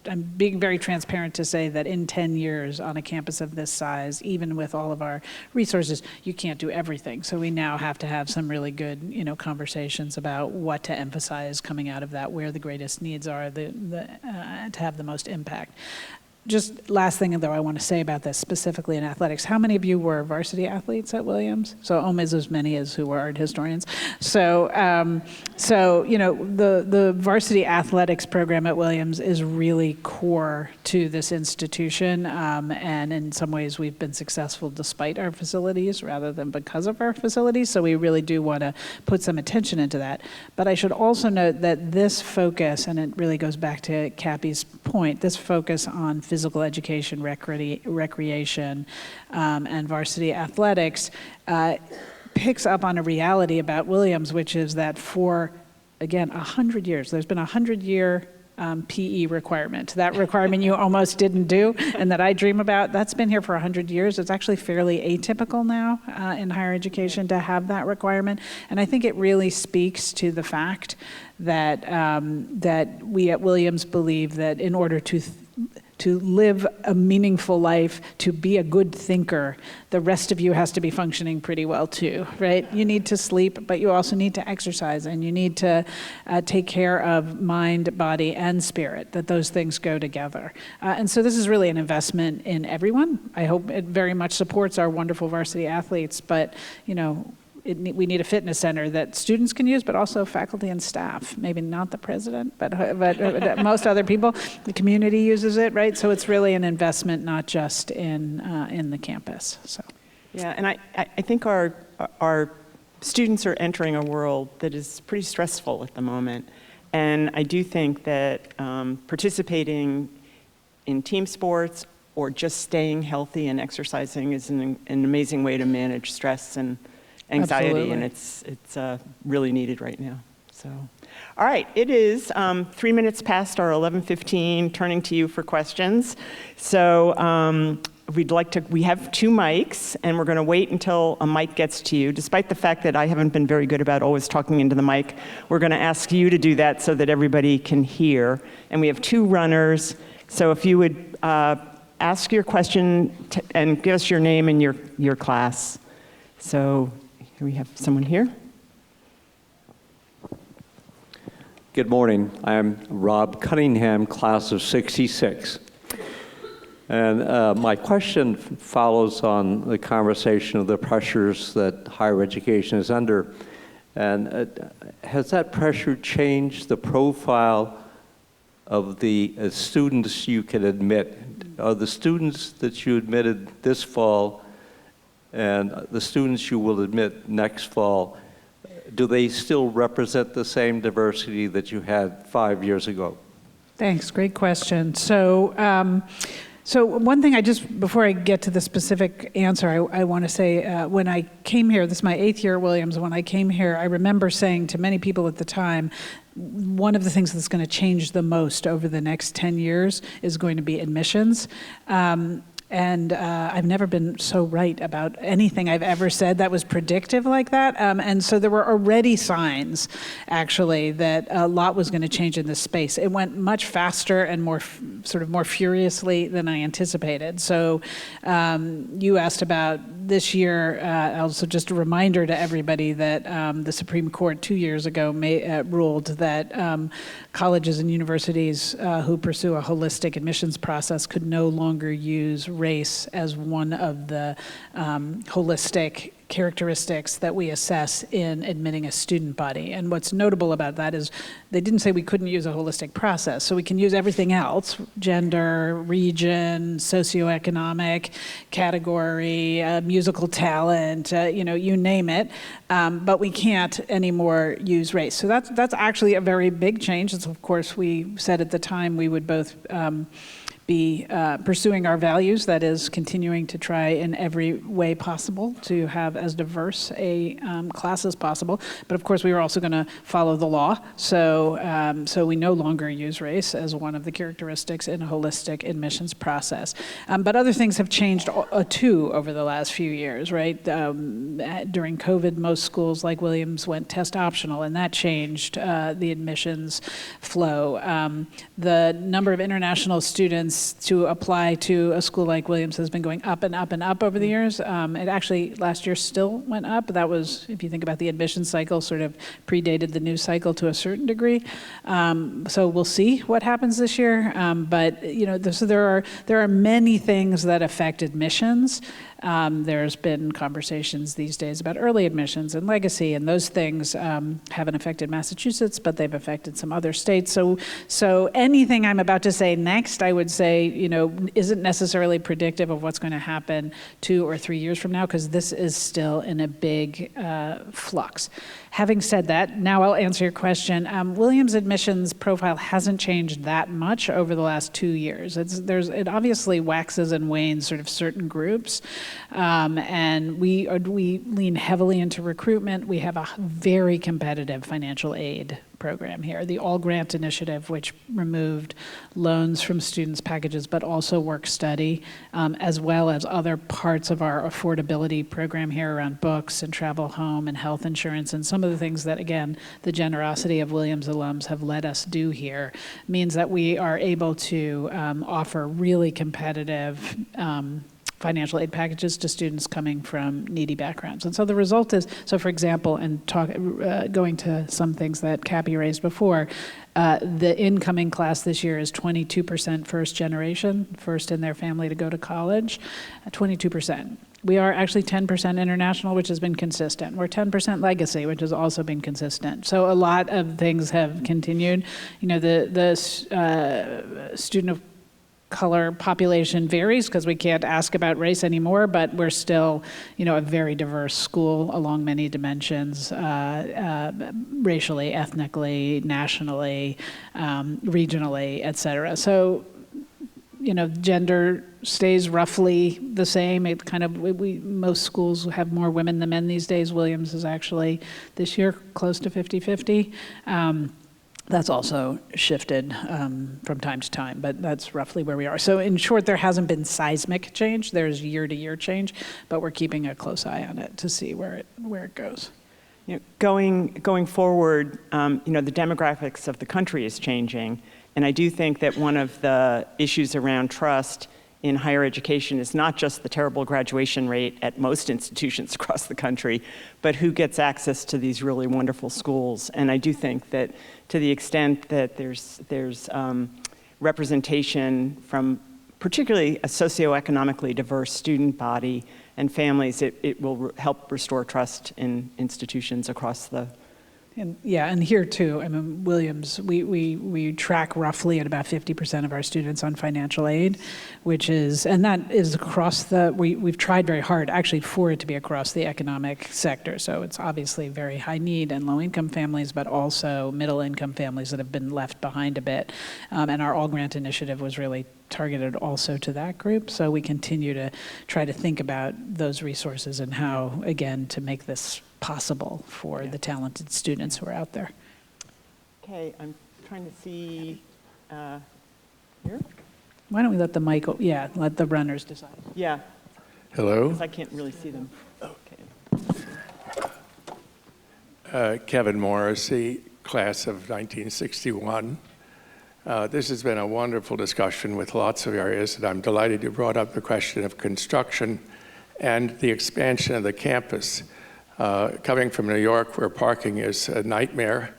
I'm being very transparent to say that in 10 years on a campus of this size, even with all of our resources, you can't do everything. So we now have to have some really good, conversations about what to emphasize coming out of that, where the greatest needs are, to have the most impact. Just last thing, though, I want to say about this specifically in athletics. How many of you were varsity athletes at Williams? So almost as many as who were art historians. So the varsity athletics program at Williams is really core to this institution. And in some ways, we've been successful despite our facilities rather than because of our facilities. So we really do want to put some attention into that. But I should also note that this focus, and it really goes back to Cappy's point, this focus on physical education, recreation, and varsity athletics picks up on a reality about Williams, which is that for, again, 100 years, there's been a 100-year PE requirement. That requirement you almost didn't do and that I dream about, that's been here for 100 years. It's actually fairly atypical now in higher education to have that requirement. And I think it really speaks to the fact that, that we at Williams believe that in order to live a meaningful life, to be a good thinker, the rest of you has to be functioning pretty well too, right? You need to sleep, but you also need to exercise, and you need to take care of mind, body, and spirit, that those things go together. And so this is really an investment in everyone. I hope it very much supports our wonderful varsity athletes, but we need a fitness center that students can use, but also faculty and staff. Maybe not the president, but most other people. The community uses it, right? So it's really an investment, not just in the campus. So. Yeah, and I think our students are entering a world that is pretty stressful at the moment. And I do think that participating in team sports or just staying healthy and exercising is an amazing way to manage stress and anxiety. Absolutely. And it's really needed right now. So, all right, it is 3 minutes past our 11:15, turning to you for questions. So we have 2 mics, and we're going to wait until a mic gets to you. Despite the fact that I haven't been very good about always talking into the mic, we're going to ask you to do that so that everybody can hear. And we have 2 runners, so if you would ask your question and give us your name and your class. So here we have someone here. Good morning. I'm Rob Cunningham, class of '66. And my question follows on the conversation of the pressures that higher education is under. And has that pressure changed the profile of the students you can admit? Are the students that you admitted this fall and the students you will admit next fall, do they still represent the same diversity that you had 5 years ago? Thanks, great question. So one thing before I get to the specific answer, I want to say, when I came here, this is my 8th year at Williams, when I came here, I remember saying to many people at the time, one of the things that's going to change the most over the next 10 years is going to be admissions. And I've never been so right about anything I've ever said that was predictive like that. And so there were already signs, actually, that a lot was going to change in this space. It went much faster and more furiously than I anticipated. So you asked about this year. Also, just a reminder to everybody that the Supreme Court 2 years ago ruled that colleges and universities who pursue a holistic admissions process could no longer use race as one of the holistic characteristics that we assess in admitting a student body. And what's notable about that is they didn't say we couldn't use a holistic process. So we can use everything else, gender, region, socioeconomic category, musical talent, you name it. But we can't anymore use race. So that's actually a very big change. It's, of course, we said at the time we would both be pursuing our values, that is, continuing to try in every way possible to have as diverse a class as possible. But of course, we were also going to follow the law. So we no longer use race as one of the characteristics in a holistic admissions process. But other things have changed too over the last few years, right? During COVID, most schools like Williams went test optional, and that changed the admissions flow. The number of international students to apply to a school like Williams has been going up and up and up over the years. It actually last year still went up. That was, if you think about the admission cycle, sort of predated the news cycle to a certain degree. So we'll see what happens this year. But so there are many things that affect admissions. There's been conversations these days about early admissions and legacy, and those things haven't affected Massachusetts, but they've affected some other states. So anything I'm about to say next, I would say, isn't necessarily predictive of what's going to happen 2 or 3 years from now, because this is still in a big flux. Having said that, now I'll answer your question. Williams' admissions profile hasn't changed that much over the last 2 years. It obviously waxes and wanes sort of certain groups. And we lean heavily into recruitment. We have a very competitive financial aid program here. The All Grant Initiative, which removed loans from students' packages, but also work study, as well as other parts of our affordability program here around books and travel home and health insurance. And some of the things that, again, the generosity of Williams alums have let us do here means that we are able to offer really competitive financial aid packages to students coming from needy backgrounds. And so the result is, for example, and going to some things that Cappy raised before, the incoming class this year is 22% first generation, first in their family to go to college, 22%. We are actually 10% international, which has been consistent. We're 10% legacy, which has also been consistent. So a lot of things have continued. The student of color population varies because we can't ask about race anymore, but we're still, a very diverse school along many dimensions, racially, ethnically, nationally, regionally, et cetera. So, gender stays roughly the same. It kind of, most schools have more women than men these days. Williams is actually this year close to 50-50. That's also shifted from time to time, but that's roughly where we are. So in short, there hasn't been seismic change. There's year-to-year change, but we're keeping a close eye on it to see where it goes. Going forward, the demographics of the country is changing, and I do think that one of the issues around trust in higher education is not just the terrible graduation rate at most institutions across the country, but who gets access to these really wonderful schools. And I do think that to the extent that there's representation from particularly a socioeconomically diverse student body and families, it will help restore trust in institutions across the. And here too, Williams, we track roughly at about 50% of our students on financial aid, and that is across we've tried very hard actually for it to be across the economic sector. So it's obviously very high need and low income families, but also middle income families that have been left behind a bit. And our All Grant Initiative was really targeted also to that group. So we continue to try to think about those resources and how, again, to make this possible for the talented students who are out there. Okay, I'm trying to see here. Why don't we let the mic, let the runners decide. Yeah. Hello. Because I can't really see them. Okay. Kevin Morrissey, class of 1961. This has been a wonderful discussion with lots of areas, and I'm delighted you brought up the question of construction and the expansion of the campus. Coming from New York, where parking is a nightmare,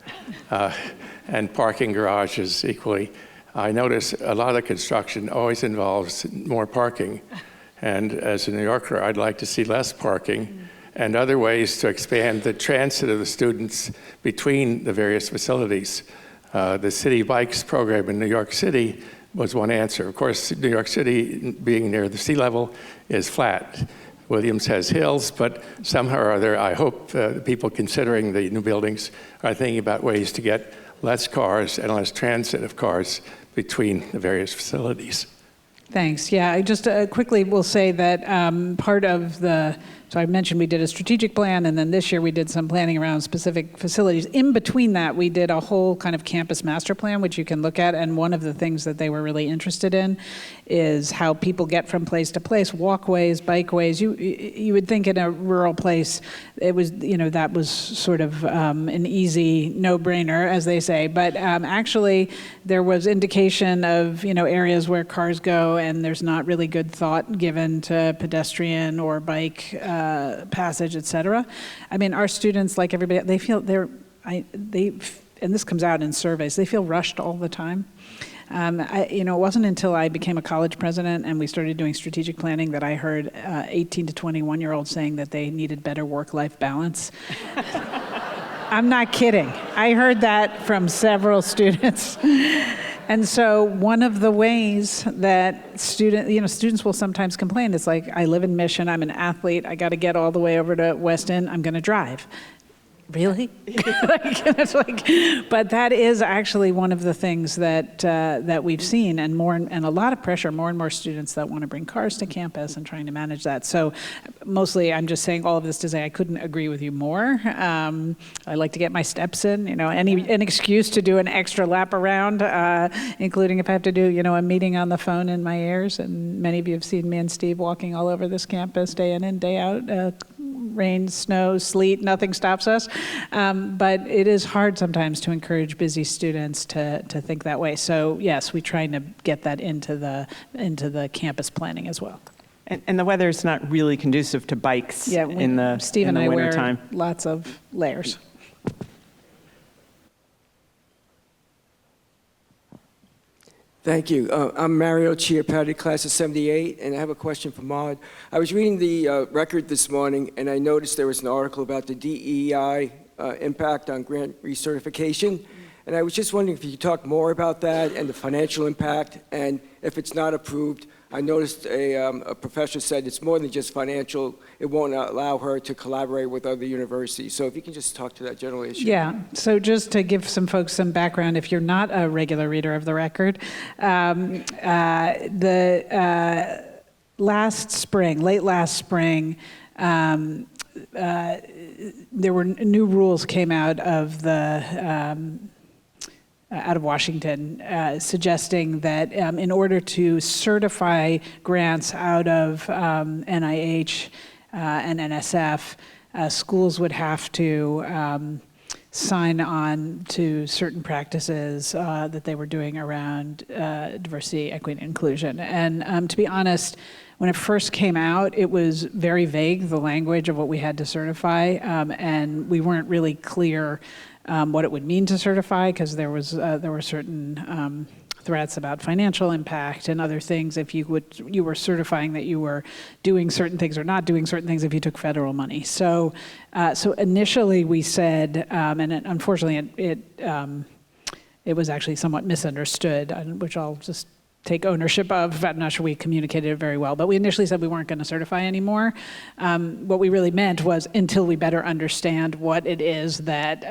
and parking garages equally, I notice a lot of construction always involves more parking. And as a New Yorker, I'd like to see less parking and other ways to expand the transit of the students between the various facilities. The City Bikes program in New York City was one answer. Of course, New York City, being near the sea level, is flat. Williams has hills, but somehow or other, I hope the people considering the new buildings are thinking about ways to get less cars and less transit of cars between the various facilities. Thanks. Yeah, I just quickly will say that part of so I mentioned we did a strategic plan, and then this year we did some planning around specific facilities. In between that, we did a whole kind of campus master plan, which you can look at, and one of the things that they were really interested in is how people get from place to place, walkways, bikeways. You would think in a rural place, it was, that was sort of an easy no-brainer, as they say, but actually there was indication of, areas where cars go and there's not really good thought given to pedestrian or bike passage, et cetera. I mean, our students, like everybody, they feel and this comes out in surveys, they feel rushed all the time. It wasn't until I became a college president and we started doing strategic planning that I heard 18 to 21-year-olds saying that they needed better work-life balance. I'm not kidding. I heard that from several students. And so one of the ways that students will sometimes complain, it's like, I live in Mission, I'm an athlete, I got to get all the way over to West End, I'm going to drive. Really? But that is actually one of the things that we've seen, and a lot of pressure, more and more students that want to bring cars to campus and trying to manage that. So mostly I'm just saying all of this to say I couldn't agree with you more. I like to get my steps in, an excuse to do an extra lap around, including if I have to do, a meeting on the phone in my ears. And many of you have seen me and Steve walking all over this campus day in and day out. Rain, snow, sleet, nothing stops us. But it is hard sometimes to encourage busy students to think that way. So yes, we're trying to get that into the campus planning as well. And the weather is not really conducive to bikes in the Steve and I winter wear time. Lots of layers. Thank you. I'm Mario Chiapatti, class of 78, and I have a question for Maud. I was reading the record this morning, and I noticed there was an article about the DEI impact on grant recertification, and I was just wondering if you could talk more about that and the financial impact, and if it's not approved. I noticed a professor said it's more than just financial. It won't allow her to collaborate with other universities. So if you can just talk to that general issue. Yeah, so just to give some folks some background, if you're not a regular reader of the record, late last spring, there were new rules came out of Washington, suggesting that in order to certify grants out of NIH and NSF, schools would have to sign on to certain practices that they were doing around diversity, equity, and inclusion. And to be honest, when it first came out, it was very vague, the language of what we had to certify, and we weren't really clear what it would mean to certify, because there were certain threats about financial impact and other things if you were certifying that you were doing certain things or not doing certain things if you took federal money. So initially we said, and unfortunately it was actually somewhat misunderstood, which I'll just take ownership of. I'm not sure we communicated it very well, but we initially said we weren't going to certify anymore. What we really meant was until we better understand what it is that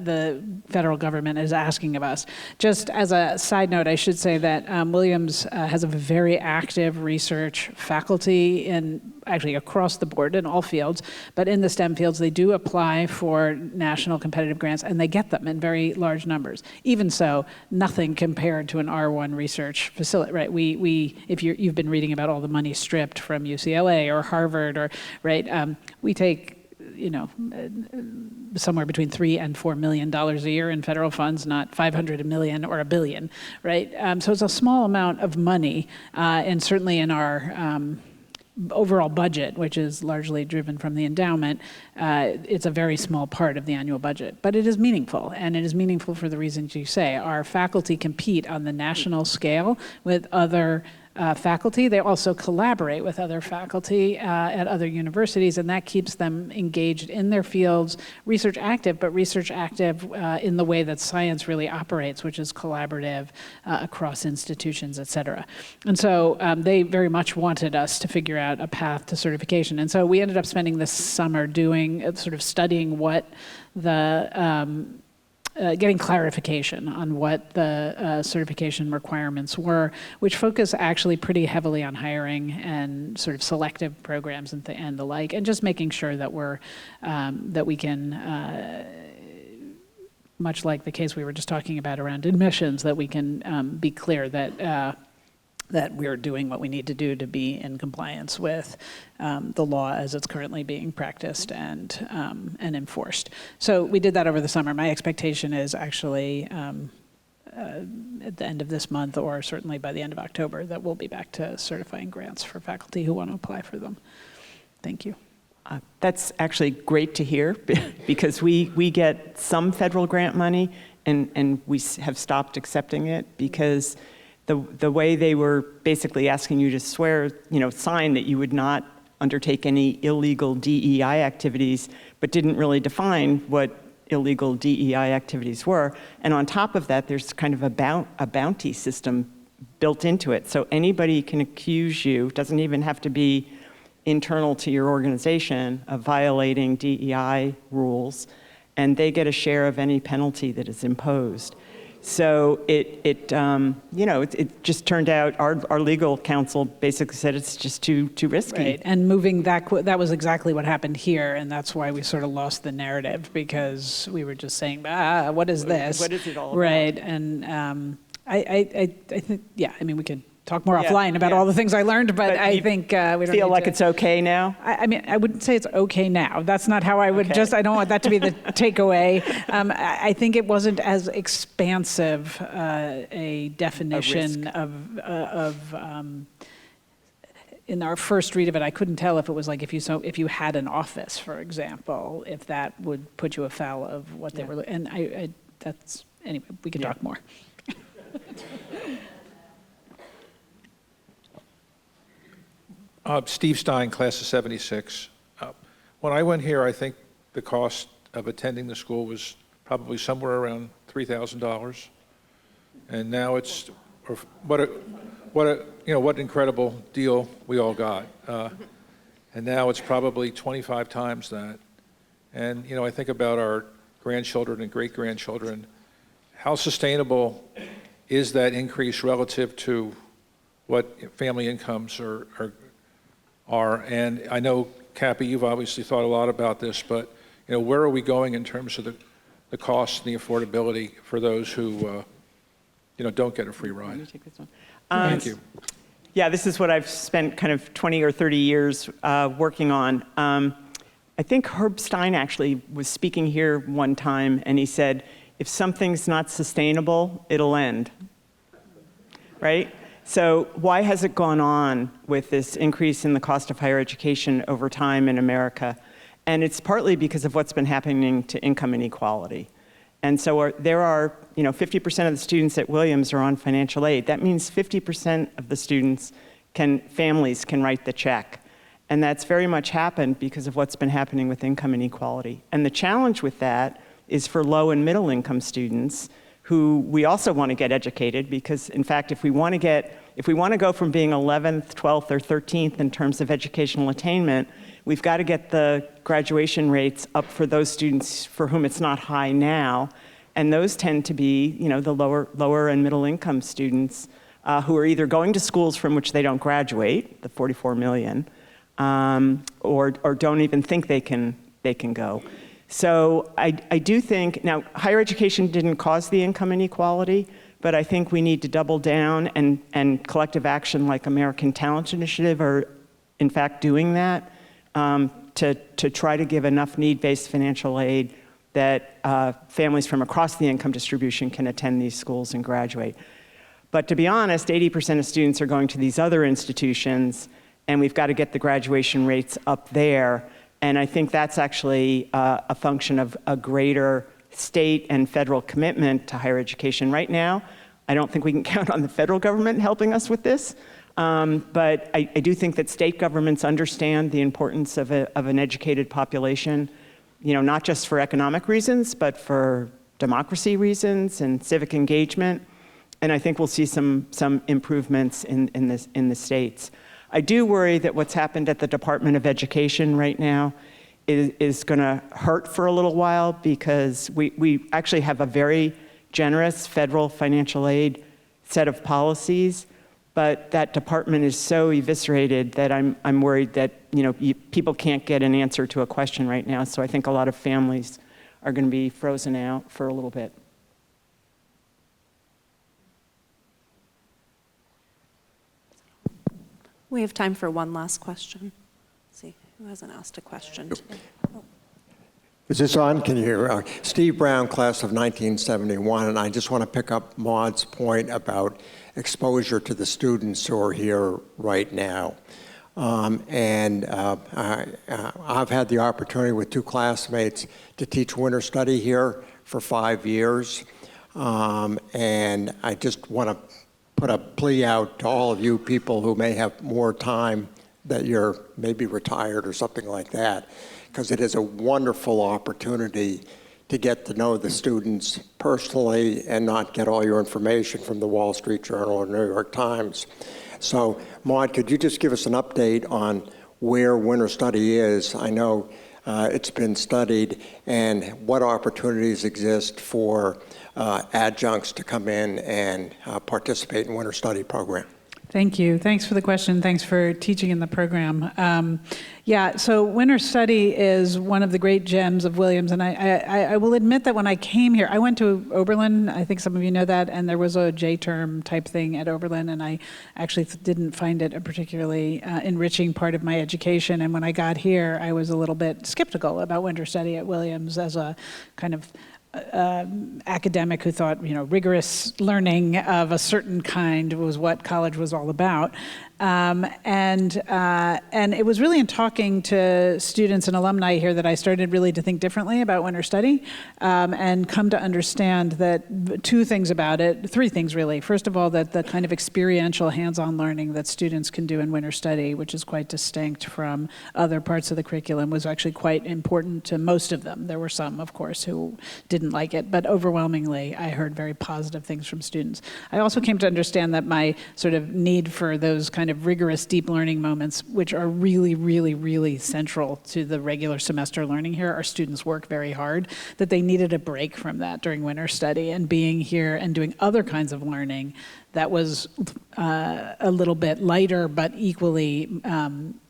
the federal government is asking of us. Just as a side note, I should say that Williams has a very active research faculty actually across the board in all fields, but in the STEM fields, they do apply for national competitive grants, and they get them in very large numbers. Even so, nothing compared to an R1 research facility, right? If you've been reading about all the money stripped from UCLA or Harvard, or right, we take somewhere between $3 and $4 million a year in federal funds, not 500 million or $1 billion, right? So it's a small amount of money, and certainly in our overall budget, which is largely driven from the endowment, it's a very small part of the annual budget. But it is meaningful, and it is meaningful for the reasons you say. Our faculty compete on the national scale with other faculty. They also collaborate with other faculty at other universities, and that keeps them engaged in their fields, research active, but research active in the way that science really operates, which is collaborative across institutions, et cetera. And so they very much wanted us to figure out a path to certification. And so we ended up spending this summer doing, sort of studying what the getting clarification on what the certification requirements were, which focus actually pretty heavily on hiring and sort of selective programs and the like, and just making sure that we're that we can, much like the case we were just talking about around admissions, that we can be clear that that we're doing what we need to do to be in compliance with the law as it's currently being practiced and enforced. So we did that over the summer. My expectation is actually at the end of this month, or certainly by the end of October, that we'll be back to certifying grants for faculty who want to apply for them. Thank you. That's actually great to hear, because we get some federal grant money, and we have stopped accepting it because the way they were basically asking you to swear, sign that you would not undertake any illegal DEI activities, but didn't really define what illegal DEI activities were. And on top of that, there's kind of a bounty system built into it. So anybody can accuse you, doesn't even have to be internal to your organization, of violating DEI rules, and they get a share of any penalty that is imposed. So it just turned out our legal counsel basically said it's just too risky. Right, and moving that was exactly what happened here, and that's why we sort of lost the narrative, because we were just saying, what is this? What is it all about? Right, and I think, we could talk more offline about all the things I learned, but I think we don't feel like it's okay now? I mean, I wouldn't say it's okay now. That's not how I would I don't want that to be the takeaway. I think it wasn't as expansive a definition of in our first read of it, I couldn't tell if it was like if you had an office, for example, if that would put you afoul of what they were, and anyway, we can talk more. Steve Stein, class of 76. When I went here, I think the cost of attending the school was probably somewhere around $3,000, and now it's what an incredible deal we all got, and now it's probably 25 times that. And I think about our grandchildren and great-grandchildren. How sustainable is that increase relative to what family incomes are? And I know, Cappy, you've obviously thought a lot about this, but where are we going in terms of the cost and the affordability for those who don't get a free ride? Let me take this one. Thank you. Yeah, this is what I've spent kind of 20 or 30 years working on. I think Herb Stein actually was speaking here one time, and he said, if something's not sustainable, it'll end, right? So why has it gone on with this increase in the cost of higher education over time in America? And it's partly because of what's been happening to income inequality. And so there are, 50% of the students at Williams are on financial aid. That means 50% of the families can write the check. And that's very much happened because of what's been happening with income inequality. And the challenge with that is for low and middle income students, who we also want to get educated, because in fact, if we want to go from being 11th, 12th, or 13th in terms of educational attainment, we've got to get the graduation rates up for those students for whom it's not high now, and those tend to be, the lower and middle income students who are either going to schools from which they don't graduate, the 44 million, or don't even think they can go. So I do think, now higher education didn't cause the income inequality, but I think we need to double down, and collective action like American Talent Initiative are in fact doing that, to try to give enough need-based financial aid that families from across the income distribution can attend these schools and graduate. But to be honest, 80% of students are going to these other institutions, and we've got to get the graduation rates up there. And I think that's actually a function of a greater state and federal commitment to higher education. Right now, I don't think we can count on the federal government helping us with this, but I do think that state governments understand the importance of an educated population, not just for economic reasons, but for democracy reasons and civic engagement. And I think we'll see some improvements in the states. I do worry that what's happened at the Department of Education right now is going to hurt for a little while, because we actually have a very generous federal financial aid set of policies, but that department is so eviscerated that I'm worried that people can't get an answer to a question right now. So I think a lot of families are going to be frozen out for a little bit. We have time for one last question. Let's see, who hasn't asked a question today? Oh. Is this on? Can you hear? Steve Brown, class of 1971, and I just want to pick up Maud's point about exposure to the students who are here right now. I've had the opportunity with 2 classmates to teach winter study here for 5 years, and I just want to put a plea out to all of you people who may have more time, that you're maybe retired or something like that, because it is a wonderful opportunity to get to know the students personally and not get all your information from the Wall Street Journal or New York Times. So, Maud, could you just give us an update on where winter study is? I know it's been studied, and what opportunities exist for adjuncts to come in and participate in winter study program. Thank you. Thanks for the question. Thanks for teaching in the program. So winter study is one of the great gems of Williams, and I will admit that when I came here, I went to Oberlin, I think some of you know that, and there was a J-term type thing at Oberlin, and I actually didn't find it a particularly enriching part of my education, and when I got here, I was a little bit skeptical about winter study at Williams as a kind of academic who thought, rigorous learning of a certain kind was what college was all about. And it was really in talking to students and alumni here that I started really to think differently about winter study, and come to understand that 3 things really. First of all, that the kind of experiential hands-on learning that students can do in winter study, which is quite distinct from other parts of the curriculum, was actually quite important to most of them. There were some, of course, who didn't like it, but overwhelmingly, I heard very positive things from students. I also came to understand that my sort of need for those kind of rigorous deep learning moments, which are really, really, really central to the regular semester learning here. Our students work very hard, that they needed a break from that during winter study, and being here and doing other kinds of learning that was a little bit lighter but equally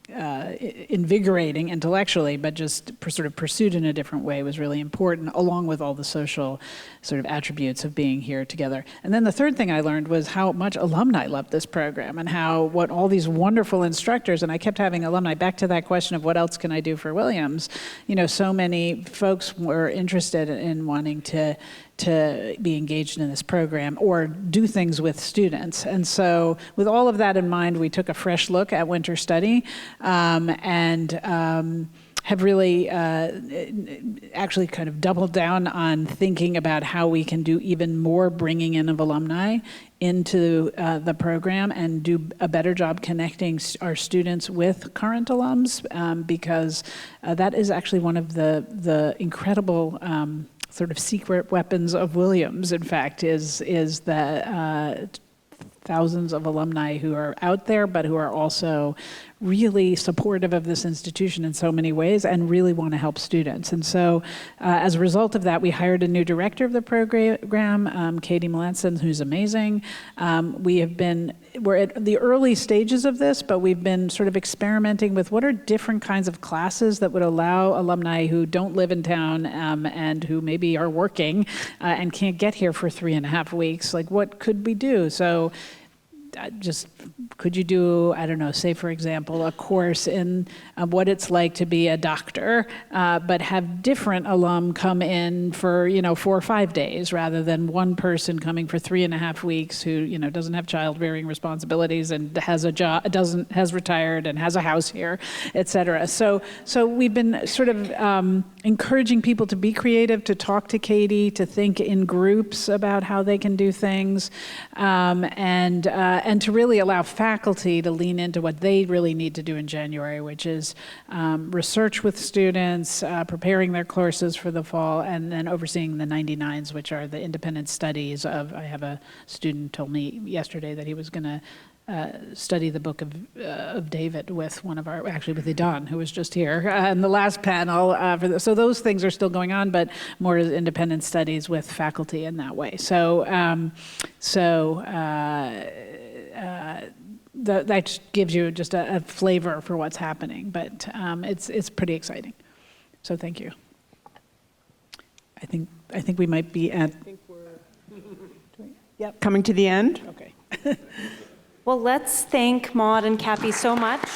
invigorating intellectually, but just sort of pursued in a different way was really important, along with all the social sort of attributes of being here together. And then the third thing I learned was how much alumni loved this program, and what all these wonderful instructors, and I kept having alumni, back to that question of what else can I do for Williams, so many folks were interested in wanting to be engaged in this program or do things with students. And so with all of that in mind, we took a fresh look at winter study, and have really actually kind of doubled down on thinking about how we can do even more bringing in of alumni into the program and do a better job connecting our students with current alums, because that is actually one of the incredible sort of secret weapons of Williams, in fact, is the thousands of alumni who are out there, but who are also really supportive of this institution in so many ways and really want to help students. And so as a result of that, we hired a new director of the program, Katie Melanson, who's amazing. We're at the early stages of this, but we've been sort of experimenting with what are different kinds of classes that would allow alumni who don't live in town and who maybe are working and can't get here for 3.5 weeks. Like, what could we do? So just, could you do, I don't know, say for example, a course in what it's like to be a doctor, but have different alum come in for, 4 or 5 days rather than one person coming for 3.5 weeks who, doesn't have child-bearing responsibilities and has a job, has retired and has a house here, et cetera. So we've been sort of encouraging people to be creative, to talk to Katie, to think in groups about how they can do things, and to really allow faculty to lean into what they really need to do in January, which is research with students, preparing their courses for the fall, and then overseeing the 99s, which are the independent studies of, I have a student told me yesterday that he was going to study the book of David with with Idan, who was just here in the last panel. So those things are still going on, but more independent studies with faculty in that way. That just gives you just a flavor for what's happening, but it's pretty exciting. So thank you. I think we might be at. I think we're coming to the end. Okay. Well, let's thank Maude and Cappy so much.